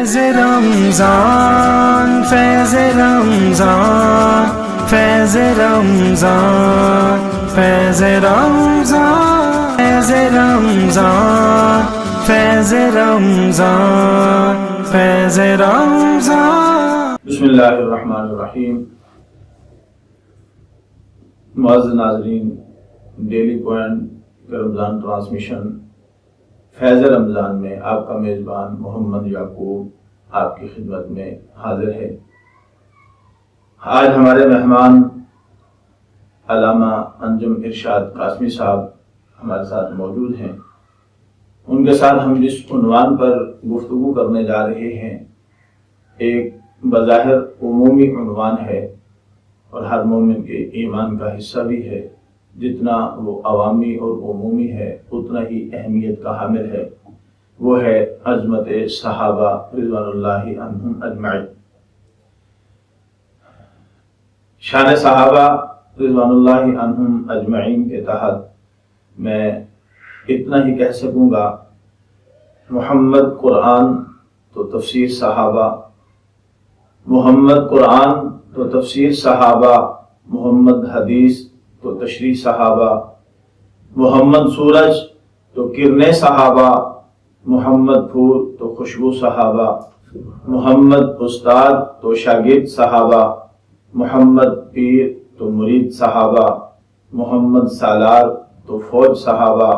فیض رمضان فیض رمضان فیض رمضان فیض رمضان فیض رمضان فیض رمضان فیض رمضان. بسم اللہ الرحمن الرحیم. معزز ناظرین، ڈیلی پوائنٹ کا رمضان ٹرانسمیشن فیض رمضان میں آپ کا میزبان محمد یعقوب آپ کی خدمت میں حاضر ہے. آج ہمارے مہمان علامہ انجم ارشاد قاسمی صاحب ہمارے ساتھ موجود ہیں. ان کے ساتھ ہم جس عنوان پر گفتگو کرنے جا رہے ہیں ایک بظاہر عمومی عنوان ہے اور ہر مومن کے ایمان کا حصہ بھی ہے. جتنا وہ عوامی اور عمومی ہے اتنا ہی اہمیت کا حامل ہے. وہ ہے عظمت صحابہ رضوان اللہ عنہم اجمعین. شان صحابہ رضوان اللہ عنہم اجمعین کے تحت میں اتنا ہی کہہ سکوں گا، محمد قرآن تو تفسیر صحابہ، محمد قرآن تو تفسیر صحابہ، محمد حدیث تو تشریح صحابہ، محمد سورج تو کرنے صحابہ، محمد پھول تو خوشبو صحابہ، محمد استاد تو شاگرد صحابہ، محمد پیر تو مرید صحابہ، محمد سالار تو فوج صحابہ،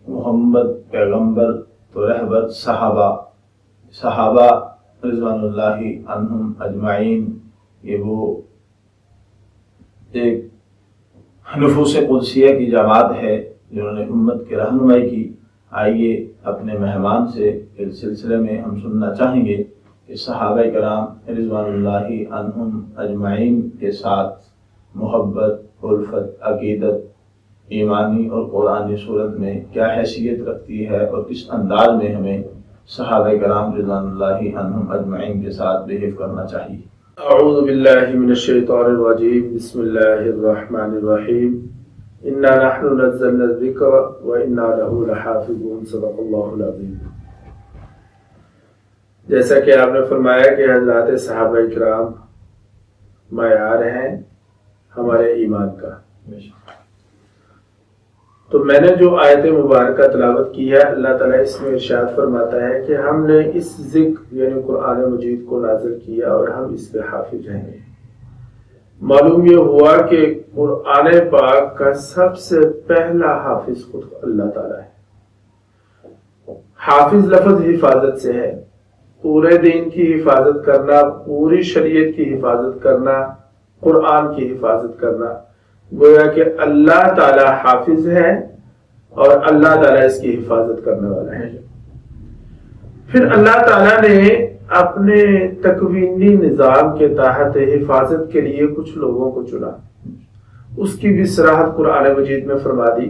محمد پیغمبر تو رہبر صحابہ. صحابہ رضوان اللہ عنہم اجمعین یہ وہ ایک نفوس قدسیہ کی جماعت ہے جنہوں نے امت کی رہنمائی کی. آئیے اپنے مہمان سے اس سلسلے میں ہم سننا چاہیں گے کہ صحابہ کرام رضوان اللہ عنہم اجمعین کے ساتھ محبت، الفت، عقیدت ایمانی اور قرآنی صورت میں کیا حیثیت رکھتی ہے اور کس انداز میں ہمیں صحابہ کرام رضوان اللہ عنہم اجمعین کے ساتھ بہیو کرنا چاہیے. اعوذ باللہ من الشیطان الرجیم. بسم اللہ الرحمن الرحیم. انا نحن نزلنا الذکر وانا له لحافظون. صدق اللہ العظیم. جیسا کہ آپ نے فرمایا کہ حضرات صحابہ کرام معیار ہیں ہمارے ایمان کا، تو میں نے جو آیت مبارکہ تلاوت کی ہے، اللہ تعالیٰ اس میں ارشاد فرماتا ہے کہ ہم نے اس ذکر یعنی قرآن مجید کو نازل کیا اور ہم اس پہ حافظ رہیں گے. معلوم یہ ہوا کہ قرآن پاک کا سب سے پہلا حافظ خود اللہ تعالیٰ ہے. حافظ لفظ حفاظت سے ہے. پورے دین کی حفاظت کرنا، پوری شریعت کی حفاظت کرنا، قرآن کی حفاظت کرنا، گویا کہ اللہ تعالی حافظ ہے اور اللہ تعالی اس کی حفاظت کرنے والا ہے. پھر اللہ تعالیٰ نے اپنے تکوینی نظام کے تحت حفاظت کے لیے کچھ لوگوں کو چنا. اس کی بھی صراحت قرآن مجید میں فرما دی.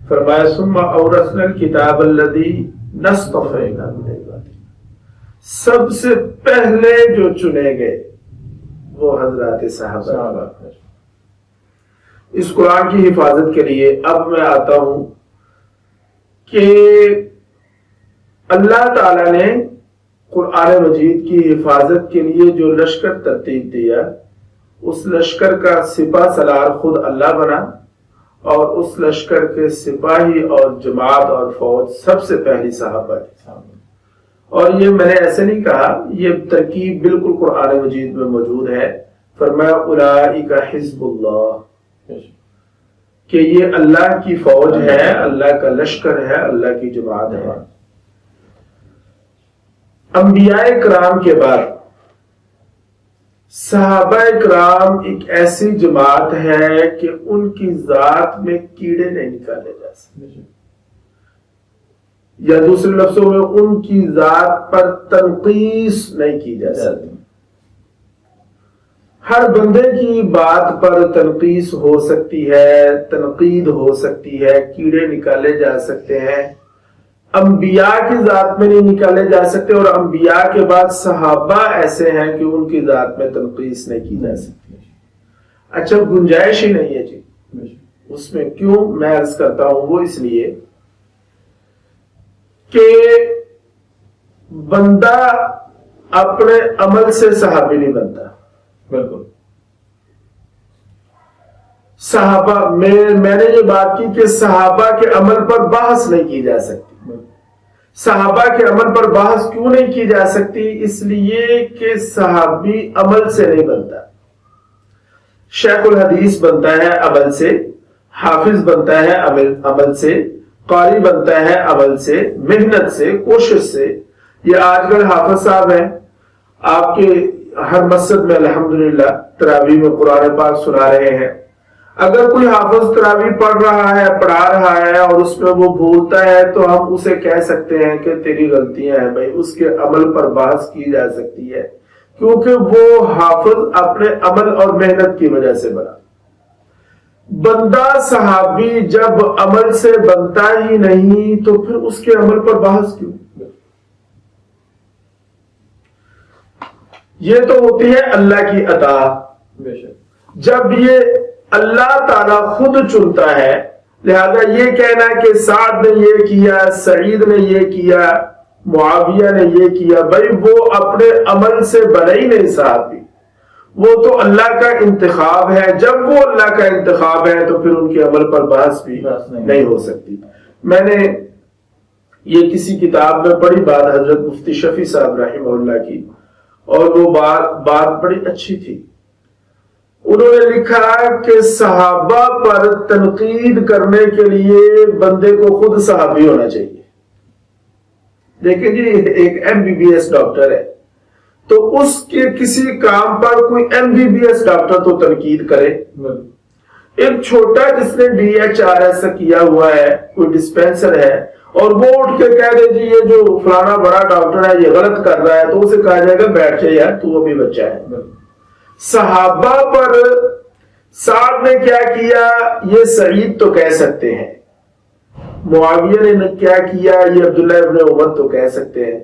فرمایا ثم اورثنا الکتاب الذی نصطفینا من عبادنا. سب سے پہلے جو چنے گئے وہ حضرات صحابہ. اس قرآن کی حفاظت کے لیے اب میں آتا ہوں کہ اللہ تعالیٰ نے قرآن مجید کی حفاظت کے لیے جو لشکر ترتیب دیا، اس لشکر کا سپہ سالار خود اللہ بنا اور اس لشکر کے سپاہی اور جماعت اور فوج سب سے پہلی صحابہ تھی. اور یہ میں نے ایسے نہیں کہا، یہ ترکیب بالکل قرآن مجید میں موجود ہے. فرمایا اولئک حزب اللہ، کہ یہ اللہ کی فوج ہے، اللہ کا لشکر ہے، اللہ کی جماعت ہے. انبیاء کرام کے بعد صحابہ کرام ایک ایسی جماعت ہے کہ ان کی ذات میں کیڑے نہیں نکالے جا سکتے، یا دوسرے لفظوں میں ان کی ذات پر تنقیس نہیں کی جا سکتی. ہر بندے کی بات پر تنقیس ہو سکتی ہے، تنقید ہو سکتی ہے، کیڑے نکالے جا سکتے ہیں. انبیاء کی ذات میں نہیں نکالے جا سکتے، اور انبیاء کے بعد صحابہ ایسے ہیں کہ ان کی ذات میں تنقیس نہیں کی جا سکتی. اچھا، گنجائش ہی نہیں ہے جی اس میں. کیوں میں عرض کرتا ہوں؟ وہ اس لیے کہ بندہ اپنے عمل سے صحابی نہیں بنتا. بالکل. صحابہ میں نے یہ بات کی کہ صحابہ کے عمل پر بحث نہیں کی جا سکتی. صحابہ کے عمل پر بحث کیوں نہیں کی جا سکتی؟ اس لیے کہ صحابی عمل سے نہیں بنتا. شیخ الحدیث بنتا ہے عمل سے، حافظ بنتا ہے عمل سے، قاری بنتا ہے عمل سے، محنت سے، کوشش سے. یہ آج کل حافظ صاحب ہیں، آپ کے ہر مسجد میں الحمدللہ تراویح میں قرآن پاک سنا رہے ہیں. اگر کوئی حافظ تراویح پڑھ رہا ہے، پڑھا رہا ہے اور اس میں وہ بھولتا ہے تو ہم اسے کہہ سکتے ہیں کہ تیری غلطیاں ہیں بھائی. اس کے عمل پر بحث کی جا سکتی ہے کیونکہ وہ حافظ اپنے عمل اور محنت کی وجہ سے بنا. بندہ صحابی جب عمل سے بنتا ہی نہیں تو پھر اس کے عمل پر بحث کیوں؟ یہ تو ہوتی ہے اللہ کی عطا. جب یہ اللہ تعالیٰ خود چنتا ہے، لہذا یہ کہنا کہ سعد نے یہ کیا، سعید نے یہ کیا، معاویہ نے یہ کیا، بھائی وہ اپنے عمل سے بنے ہی نہیں صحابی. وہ تو اللہ کا انتخاب ہے. جب وہ اللہ کا انتخاب ہے تو پھر ان کے عمل پر بحث بھی نہیں ہو سکتی. میں نے یہ کسی کتاب میں پڑھی بات حضرت مفتی شفیع صاحب رحمہ اللہ کی، اور وہ بات بڑی اچھی تھی. انہوں نے لکھا کہ صحابہ پر تنقید کرنے کے لیے بندے کو خود صحابی ہونا چاہیے. دیکھیں جی، ایک MBBS ڈاکٹر ہے تو اس کے کسی کام پر کوئی MBBS ڈاکٹر تو تنقید کرے. ایک چھوٹا جس نے DHRS کیا ہوا ہے، کوئی ڈسپینسر ہے، اور وہ اٹھ کے کہہ دے جی یہ جو فلانا بڑا ڈاکٹر ہے یہ غلط کر رہا ہے، تو اسے کہا جائے گا بیٹھ جائے یار، تو ابھی بچہ ہے. صحابہ پر سعد نے کیا کیا یہ سعید تو کہہ سکتے ہیں، معاویہ نے کیا کیا یہ عبداللہ ابن عمر تو کہہ سکتے ہیں،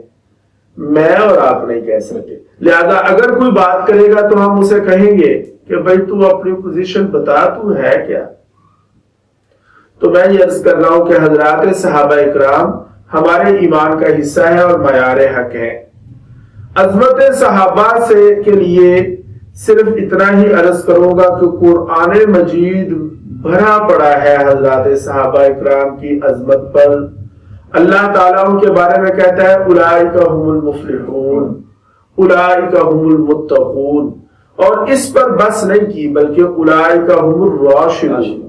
میں اور آپ نہیں کہہ سکتے. لہذا اگر کوئی بات کرے گا تو ہم اسے کہیں گے کہ بھائی تو اپنی پوزیشن بتا، تو ہے کیا. تو میں یہ عرض کر رہا ہوں کہ حضرات صحابہ اکرام ہمارے ایمان کا حصہ ہے اور معیار حق ہے. عظمت صحابہ سے کے لیے صرف اتنا ہی عرض کروں گا کہ قرآن مجید بھرا پڑا ہے حضرات صحابہ اکرام کی عظمت پر. اللہ تعالیٰ ان کے بارے میں کہتا ہے اولئک هم المفلحون، اولئک هم المتقون، اور اس پر بس نہیں کی بلکہ اولئک هم الراشدون،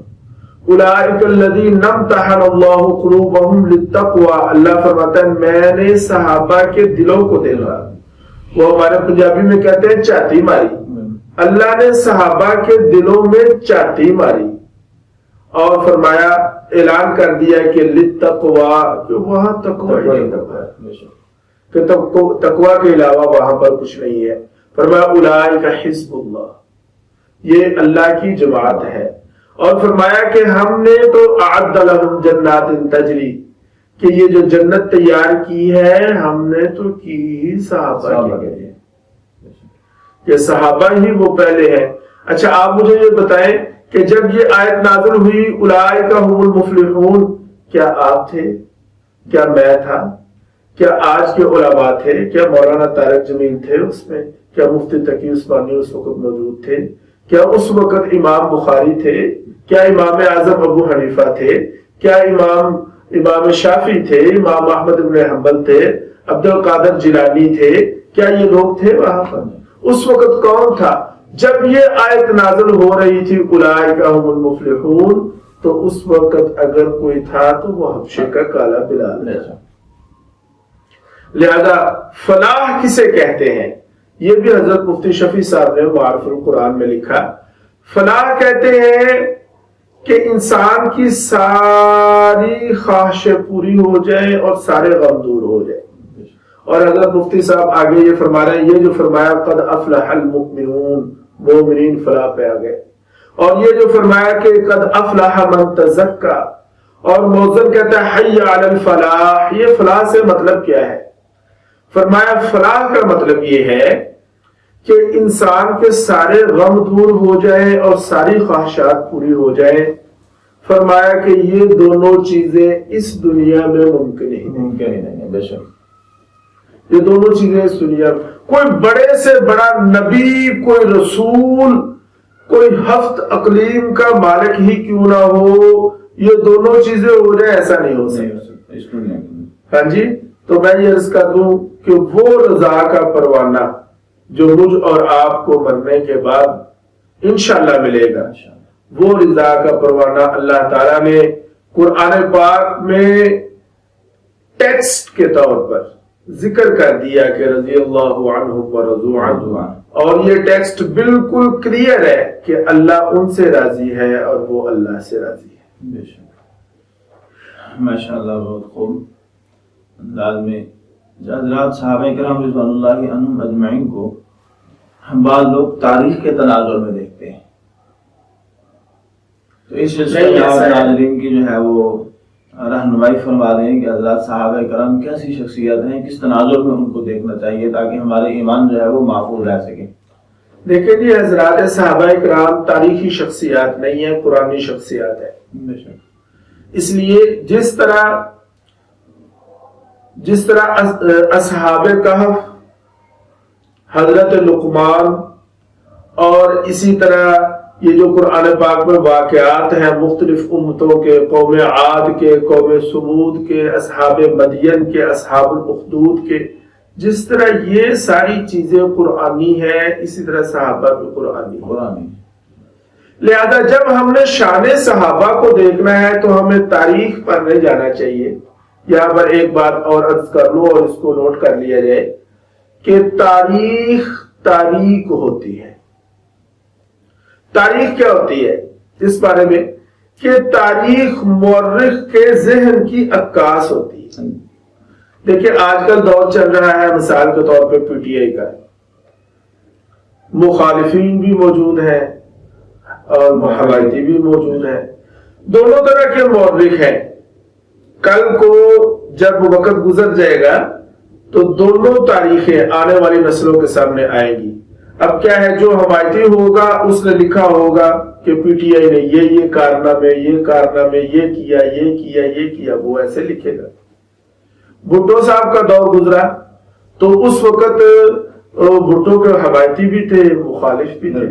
اولئک الذین امتحن اللہ قلوبهم للتقوى. اللہ فرماتا ہے میں نے صحابہ کے دلوں کو دیکھا. وہ ہمارے پنجابی میں کہتے ہیں چاتی ماری. اللہ نے صحابہ کے دلوں میں چاتی ماری اور فرمایا، اعلان کر دیا کہ للتقوى، کہ وہاں تقوی نہیں کہ تقوی کے علاوہ وہاں پر کچھ نہیں ہے. فرمایا اولئک حزب اللہ، یہ اللہ کی جماعت ہے. اور فرمایا کہ ہم نے تو اعد لهم جنات تجری، کہ یہ جو جنت تیار کی ہے ہم نے تو کی صحابہ کے لیے، کہ صحابہ ہی وہ پہلے ہیں. اچھا آپ مجھے یہ بتائیں کہ جب یہ آیت نازل ہوئی اولئک هم المفلحون، کیا آپ تھے؟ کیا میں تھا؟ کیا آج کے علماء تھے؟ کیا مولانا طارق جمیل تھے اس میں؟ کیا مفتی تقی عثمانی اس وقت موجود تھے؟ کیا اس وقت امام بخاری تھے؟ کیا امام اعظم ابو حنیفہ تھے؟ کیا امام شافعی تھے؟ امام احمد بن حنبل تھے؟ عبد القادر جیلانی تھے؟ کیا یہ لوگ تھے وہاں پر؟ اس وقت کون تھا؟ جب یہ آیت نازل ہو رہی تھی اولئک هم المفلحون، تو اس وقت اگر کوئی تھا تو وہ حبشے کا کالا بلال ہے. لہذا فلاح کسے کہتے ہیں یہ بھی حضرت مفتی شفیع صاحب نے معارف القرآن میں لکھا. فلاح کہتے ہیں کہ انسان کی ساری خواہشیں پوری ہو جائیں اور سارے غم دور ہو جائیں. اور حضرت مفتی صاحب آگے یہ فرما رہے ہیں، یہ جو فرمایا قد افلح المؤمنون، مومنین فلاح پہ آ گئے. اور یہ جو فرمایا کہ قد افلح من تزکا، اور موزن کہتا ہے حی علی الفلاح، یہ فلاح سے مطلب کیا ہے؟ فرمایا فلاح کا مطلب یہ ہے کہ انسان کے سارے غم دور ہو جائیں اور ساری خواہشات پوری ہو جائیں. فرمایا کہ یہ دونوں چیزیں اس دنیا میں ممکن ہی نہیں ہے. بے شک یہ دونوں چیزیں اس دنیا میں کوئی بڑے سے بڑا نبی، کوئی رسول، کوئی ہفت اقلیم کا مالک ہی کیوں نہ ہو، یہ دونوں چیزیں ہو جائے ایسا نہیں ہو سکتا. ہاں جی، تو میں یہ عرض کر دوں کہ وہ رضا کا پروانہ جو مجھ اور آپ کو مرنے کے بعد انشاءاللہ ملے گا، وہ رضا کا پروانہ اللہ تعالیٰ نے قرآن پاک میں ٹیکسٹ کے طور پر ذکر کر دیا کہ رضی اللہ عنہم ورضوا عنہ، اور یہ ٹیکسٹ بالکل کلیئر ہے کہ اللہ ان سے راضی ہے اور وہ اللہ سے راضی ہے. بے شک، ماشاءاللہ، بہت خوب انداز میں. حضرات صحابہ کرام رضوان اللہ عنہم اجمعین کو ہم بعض لوگ تاریخ کے تناظر میں دیکھتے ہیں، تو اس سلسلے میں آپ ناظرین کی جو ہے وہ رہنمائی فرما دیں کہ حضرات صحابہ کرام کیسی شخصیت ہیں، کس تناظر میں ان کو دیکھنا چاہیے تاکہ ہمارے ایمان جو ہے وہ محفوظ رہ سکے. دیکھیں جی، حضرات صحابہ کرام تاریخی شخصیات نہیں ہیں، قرآنی شخصیات ہیں. اس لیے جس طرح اصحاب کہف، حضرت لقمان، اور اسی طرح یہ جو قرآن پاک میں واقعات ہیں مختلف امتوں کے، قوم عاد کے، قوم سمود کے، اصحاب مدین کے، اصحاب الاخدود کے، جس طرح یہ ساری چیزیں قرآنی ہیں، اسی طرح صحابہ بھی قرآنی. لہذا جب ہم نے شان صحابہ کو دیکھنا ہے تو ہمیں تاریخ پر نہیں جانا چاہیے. یہاں پر ایک بات اور عرض کر لوں اور اس کو نوٹ کر لیا جائے کہ تاریخ ہوتی ہے. تاریخ کیا ہوتی ہے اس بارے میں کہ تاریخ مورخ کے ذہن کی عکاس ہوتی ہے. دیکھیں آج کل دور چل رہا ہے مثال کے طور پہ پی ٹی آئی کا، مخالفین بھی موجود ہیں اور محبتی بھی موجود ہیں، دونوں طرح کے مورخ ہیں. کل کو جب وقت گزر جائے گا تو دونوں تاریخیں آنے والی نسلوں کے سامنے آئیں گی. اب کیا ہے، جو حمایتی ہوگا اس نے لکھا ہوگا کہ پی ٹی آئی نے یہ کارنامے، یہ کیا، وہ ایسے لکھے گا. بھٹو صاحب کا دور گزرا تو اس وقت بھٹو کے حمایتی بھی تھے، مخالف بھی تھے.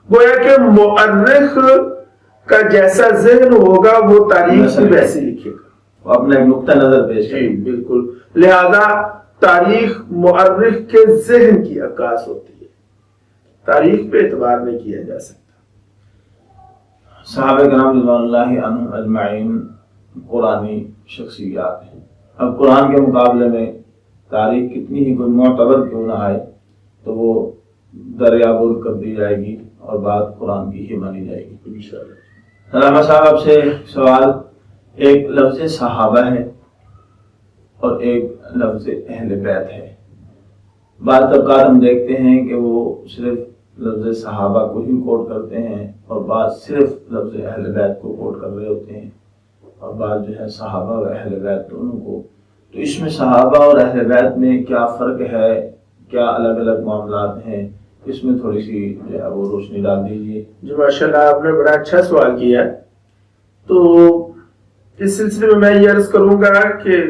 گویا کہ مؤرخ کا جیسا ذہن ہوگا وہ تاریخ بھی ویسی لکھے گا، وہ اپنا ایک نقطہ نظر پیش کرے. بالکل. لہذا تاریخ مؤرخ کے ذہن کی عکاس ہوتی ہے، تاریخ پہ اعتبار نہیں کیا جا سکتا. صحابہ کرام رضوان اللہ عنہم اجمعین قرآنی شخصیات ہیں. اب قرآن کے مقابلے میں تاریخ کتنی ہی کوئی معتبر کیوں نہ آئے تو وہ دریابر کر دی جائے گی اور بات قرآن کی ہی مانی جائے گی انشاءاللہ. علامہ صاحب آپ سے سوال، ایک لفظ صحابہ ہے اور ایک لفظ اہل بیت ہے. بعض طبقات ہم دیکھتے ہیں کہ وہ صرف لفظ صحابہ کو ہی کوٹ کرتے ہیں اور بعض صرف لفظ اہل بیت کو کوٹ کر رہے ہوتے ہیں، اور بعض جو ہے صحابہ اور اہل بیت دونوں کو. تو اس میں صحابہ اور اہل بیت میں کیا فرق ہے، کیا الگ الگ معاملات ہیں، اس میں تھوڑی سی جو ہے وہ روشنی ڈال دیجیے. جی ماشاءاللہ، آپ نے بڑا اچھا سوال کیا. تو اس سلسلے میں یہ عرض کروں گا کہ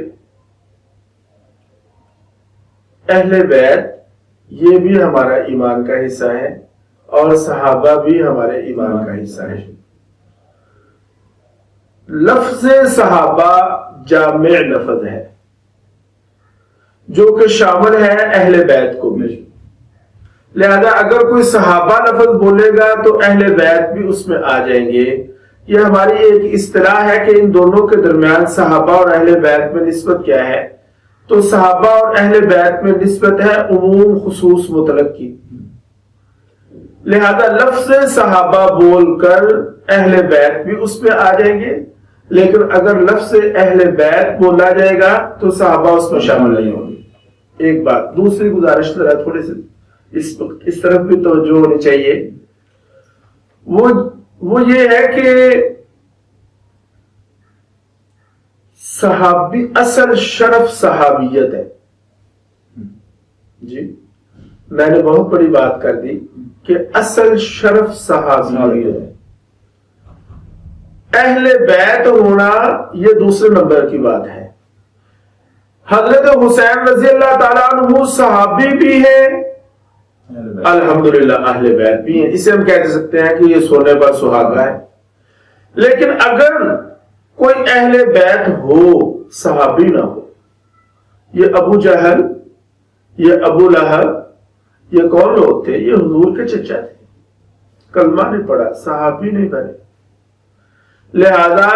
اہل بیت یہ بھی ہمارا ایمان کا حصہ ہے اور صحابہ بھی ہمارے ایمان کا حصہ ہے. لفظ صحابہ جامع لفظ ہے جو کہ شامل ہے اہل بیت کو بھی. لہذا اگر کوئی صحابہ لفظ بولے گا تو اہل بیت بھی اس میں آ جائیں گے. یہ ہماری ایک اصطلاح ہے کہ ان دونوں کے درمیان صحابہ اور اہل بیت میں نسبت کیا ہے. تو صحابہ اور اہل بیت میں نسبت ہے عموم خصوص مطلق کی. لہذا لفظ صحابہ بول کر اہل بیت بھی اس میں آ جائیں گے، لیکن اگر لفظ اہل بیت بولا جائے گا تو صحابہ اس میں شامل نہیں ہوں گے. ایک بات. دوسری گزارش ذرا تھوڑے سے اس طرف بھی توجہ ہونی چاہیے، وہ یہ ہے کہ صحابی اصل شرف صحابیت ہے. جی میں نے بہت بڑی بات کر دی کہ اصل شرف صحابیت ہے. اہل بیت ہونا یہ دوسرے نمبر کی بات ہے. حضرت حسین رضی اللہ تعالیٰ عنہ صحابی بھی ہیں، الحمدللہ اہل بیت بھی ہیں، اسے ہم کہہ سکتے ہیں کہ یہ سونے پر سہاگا ہے۔ لیکن اگر کوئی اہل بیت ہو صحابی نہ ہو، یہ ابو جہل، یہ ابو لہب، یہ کون لوگ تھے؟ یہ حضور کے چچا تھے، کلمہ نہیں پڑھا، صحابی نہیں بنے۔ لہذا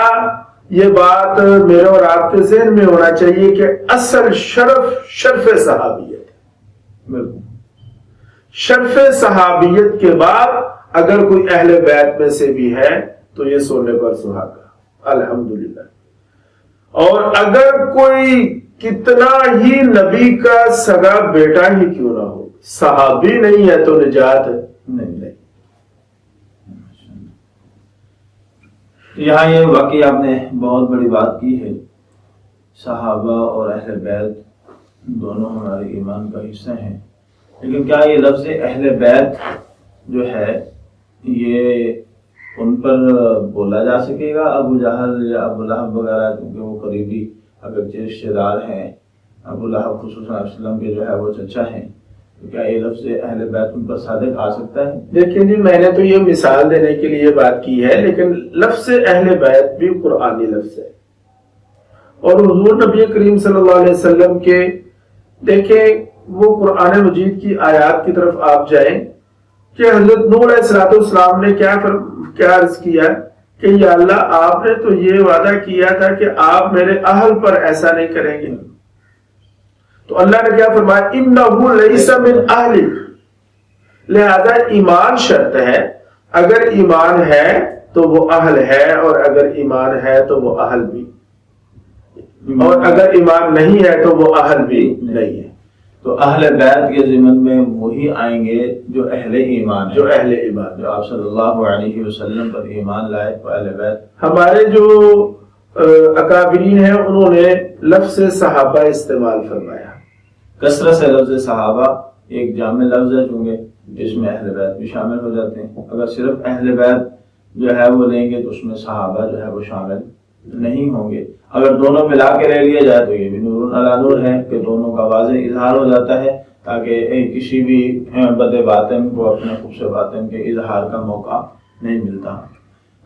یہ بات میرے اور آپ کے ذہن میں ہونا چاہیے کہ اصل شرف صحابیت ہے۔ شرف صحابیت کے بعد اگر کوئی اہل بیت میں سے بھی ہے تو یہ سونے پر سہاگا، الحمدللہ۔ اور اگر کوئی کتنا ہی نبی کا سگا بیٹا ہی کیوں نہ ہو، صحابی نہیں ہے تو نجات نہیں۔ یہاں یہ واقعی آپ نے بہت بڑی بات کی ہے، صحابہ اور اہل بیت دونوں ہمارے ایمان کا حصہ ہیں، لیکن کیا یہ لفظ اہل بیت جو ہے یہ ان پر بولا جا سکے گا؟ ابو جہل یا ابو لہب وغیرہ، کیونکہ وہ قریبی اگرچہ رشتے دار ہیں، ابو لہب خصوصاً علیہ وسلم کے جو ہے وہ چچا ہیں، تو کیا یہ لفظ اہل بیت ان پر صادق آ سکتا ہے؟ دیکھیں جی، میں نے تو یہ مثال دینے کے لیے بات کی ہے، لیکن لفظ اہل بیت بھی قرآنی لفظ ہے، اور حضور نبی کریم صلی اللہ علیہ وسلم کے دیکھیں وہ قرآن مجید کی آیات کی طرف آپ جائیں کہ حضرت نوح علیہ السلام نے کیا عرض کیا کہ یا اللہ آپ نے تو یہ وعدہ کیا تھا کہ آپ میرے اہل پر ایسا نہیں کریں گے، تو اللہ نے کیا فرمایا؟ انہ لیس من اہلک، لہذا ایمان شرط ہے، اگر ایمان ہے تو وہ اہل ہے، اور اگر ایمان ہے تو وہ اہل بھی، اور اگر ایمان نہیں ہے تو وہ اہل بھی نہیں ہے۔ تو اہل بیت کے ضمن میں وہی آئیں گے جو اہل ایمان ہیں، جو اہل ایمان، جو آپ صلی اللہ علیہ وسلم پر ایمان لائے تو اہل بیت۔ ہمارے جو اکابرین ہیں انہوں نے لفظ صحابہ استعمال فرمایا، کثرت سے لفظ صحابہ ایک جامع لفظ ہے، چونکہ جس میں اہل بیت بھی شامل ہو جاتے ہیں۔ اگر صرف اہل بیت جو ہے وہ لیں گے تو اس میں صحابہ جو ہے وہ شامل نہیں ہوں گے۔ اگر دونوں ملا کے لے لیا جائے تو یہ بھی نور علی نور ہے کہ دونوں کا واضح اظہار ہو جاتا ہے، تاکہ کسی بھی بد باطن کو اپنے خوبص باطن کے اظہار کا موقع نہیں ملتا۔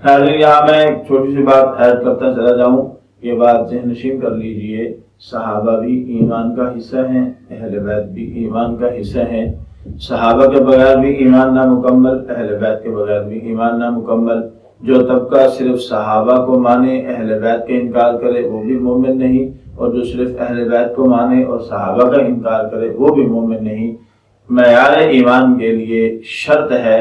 ناظرین، یہاں میں ایک چھوٹی سی بات ایڈ کرتا چلا جاؤں، یہ بات ذہن نشین کر لیجئے، صحابہ بھی ایمان کا حصہ ہیں، اہل بیت بھی ایمان کا حصہ ہیں۔ صحابہ کے بغیر بھی ایمان نامکمل، اہل بیت کے بغیر بھی ایمان نامکمل۔ جو طبقہ صرف صحابہ کو مانے، اہل بیت کا انکار کرے، وہ بھی مومن نہیں، اور جو صرف اہل بیت کو مانے اور صحابہ کا انکار کرے وہ بھی مومن نہیں۔ معیار ایمان کے لیے شرط ہے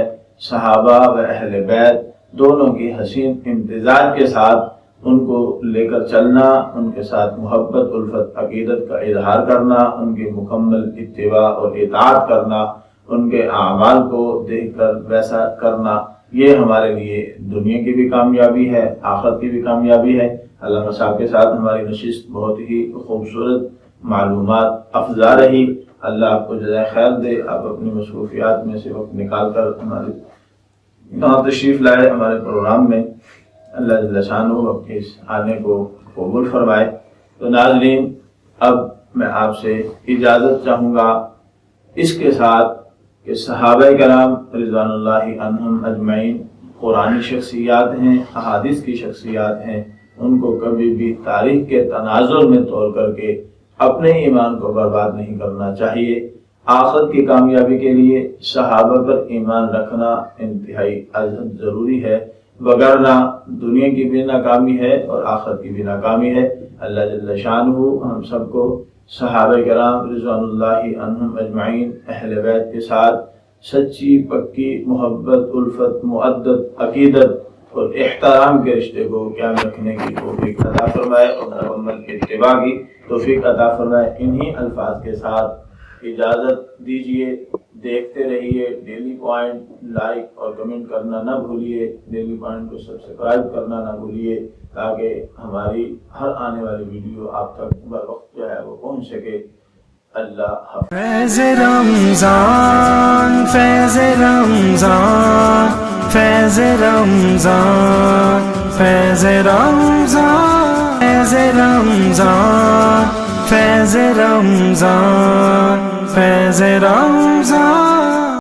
صحابہ و اہل بیت دونوں کی حسین امتزاج کے ساتھ ان کو لے کر چلنا، ان کے ساتھ محبت، الفت، عقیدت کا اظہار کرنا، ان کی مکمل اتباع اور اطاعت کرنا، ان کے اعمال کو دیکھ کر ویسا کرنا، یہ ہمارے لیے دنیا کی بھی کامیابی ہے، آخرت کی بھی کامیابی ہے۔ علامہ صاحب کے ساتھ ہماری نشست بہت ہی خوبصورت، معلومات افزا رہی، اللہ آپ کو جزائے خیر دے۔ آپ اپنی مصروفیات میں سے وقت نکال کر ہمارے یہاں تشریف لائے ہمارے پروگرام میں، اللہ جل شانہ آپ کے اس آنے کو قبول فرمائے۔ تو ناظرین، اب میں آپ سے اجازت چاہوں گا اس کے ساتھ کہ صحابہ کرام رضوان اللہ عنہم اجمعین قرآنی شخصیات ہیں، احادیث کی شخصیات ہیں، ان کو کبھی بھی تاریخ کے تناظر میں توڑ کر کے اپنے ایمان کو برباد نہیں کرنا چاہیے۔ آخرت کی کامیابی کے لیے صحابہ پر ایمان رکھنا انتہائی ازحد ضروری ہے، وگرنہ دنیا کی بھی ناکامی ہے اور آخرت کی بھی ناکامی ہے۔ اللہ جل شانہ ہم سب کو صحابہ کرام رضوان اللہ عنہم اجمعین اہل بیت کے ساتھ سچی پکی محبت، الفت، مودت، عقیدت اور احترام کے رشتے کو قائم رکھنے کی توفیق عطا فرمائے اور مکمل اتباع کی توفیق عطا فرمائے۔ انہی الفاظ کے ساتھ اجازت دیجیے۔ دیکھتے رہیے ڈیلی پوائنٹ، لائک اور کمنٹ کرنا نہ بھولیے، ڈیلی پوائنٹ کو سبسکرائب کرنا نہ بھولیے، تاکہ ہماری ہر آنے والی ویڈیو آپ تک بر وقت جو ہے وہ پہنچ سکے۔ اللہ حافظ۔ فیض رمضان، فیض رمضان، فیض رمضان، فیض رمضان، فیض رمضان، فیض رمضان، فیض رمضان.